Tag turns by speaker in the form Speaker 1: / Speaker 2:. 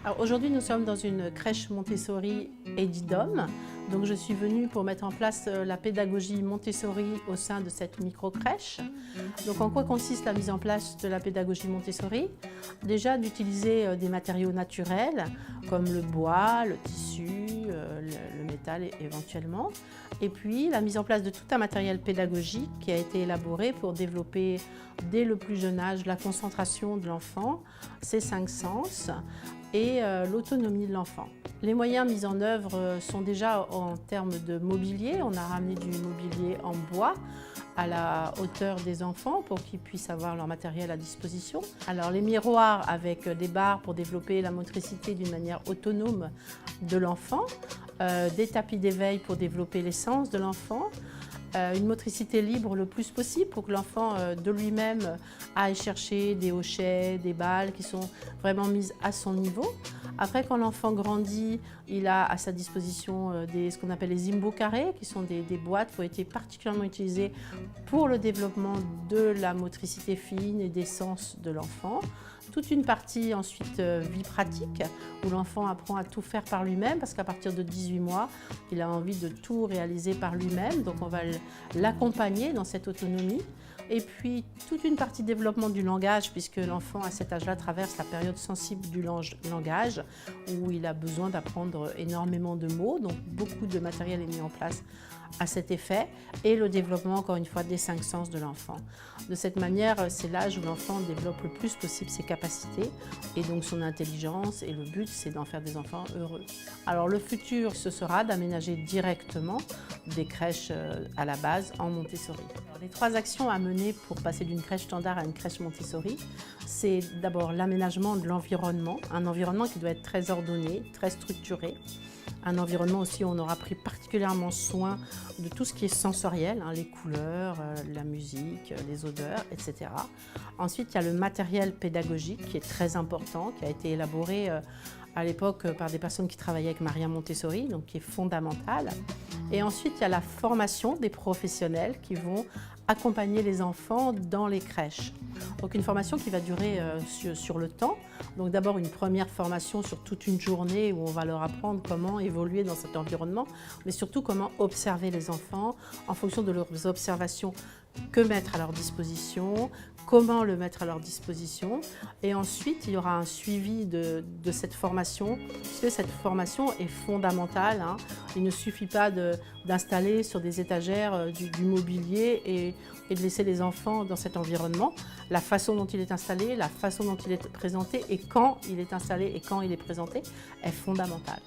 Speaker 1: Alors aujourd'hui, nous sommes dans une crèche Montessori et Didom. Donc je suis venue pour mettre en place la pédagogie Montessori au sein de cette micro-crèche. Donc en quoi consiste la mise en place de la pédagogie Montessori? Déjà d'utiliser des matériaux naturels comme le bois, le tissu, le métal éventuellement. Et puis la mise en place de tout un matériel pédagogique qui a été élaboré pour développer dès le plus jeune âge la concentration de l'enfant, ses 5 sens et l'autonomie de l'enfant. Les moyens mis en œuvre sont déjà en termes de mobilier. On a ramené du mobilier en bois à la hauteur des enfants pour qu'ils puissent avoir leur matériel à disposition. Alors les miroirs avec des barres pour développer la motricité d'une manière autonome de l'enfant, des tapis d'éveil pour développer les sens de l'enfant, une motricité libre le plus possible pour que l'enfant de lui-même aille chercher des hochets, des balles qui sont vraiment mises à son niveau. Après, quand l'enfant grandit, il a à sa disposition ce qu'on appelle les imbo carrés, qui sont des boîtes qui ont été particulièrement utilisées pour le développement de la motricité fine et des sens de l'enfant. Toute une partie ensuite vie pratique, où l'enfant apprend à tout faire par lui-même, parce qu'à partir de 18 mois, il a envie de tout réaliser par lui-même, donc on va l'accompagner dans cette autonomie. Et puis toute une partie développement du langage, puisque l'enfant à cet âge-là traverse la période sensible du langage, où il a besoin d'apprendre énormément de mots, donc beaucoup de matériel est mis en place à cet effet, et le développement, encore une fois, des 5 sens de l'enfant. De cette manière, c'est l'âge où l'enfant développe le plus possible ses capacités et donc son intelligence, et le but, c'est d'en faire des enfants heureux. Alors le futur, ce sera d'aménager directement des crèches à la base en Montessori. Alors, les 3 actions à mener pour passer d'une crèche standard à une crèche Montessori, c'est d'abord l'aménagement de l'environnement, un environnement qui doit être très ordonné, très structuré. Un environnement aussi où on aura pris particulièrement soin de tout ce qui est sensoriel, les couleurs, la musique, les odeurs, etc. Ensuite, il y a le matériel pédagogique qui est très important, qui a été élaboré à l'époque par des personnes qui travaillaient avec Maria Montessori, donc qui est fondamental. Et ensuite, il y a la formation des professionnels qui vont accompagner les enfants dans les crèches. Donc une formation qui va durer sur le temps. Donc d'abord une première formation sur toute une journée où on va leur apprendre comment évoluer dans cet environnement, mais surtout comment observer les enfants en fonction de leurs observations, que mettre à leur disposition, comment le mettre à leur disposition. Et ensuite, il y aura un suivi de cette formation, puisque cette formation est fondamentale. Il ne suffit pas d'installer sur des étagères du mobilier et de laisser les enfants dans cet environnement. La façon dont il est installé, la façon dont il est présenté et quand il est installé et quand il est présenté est fondamentale.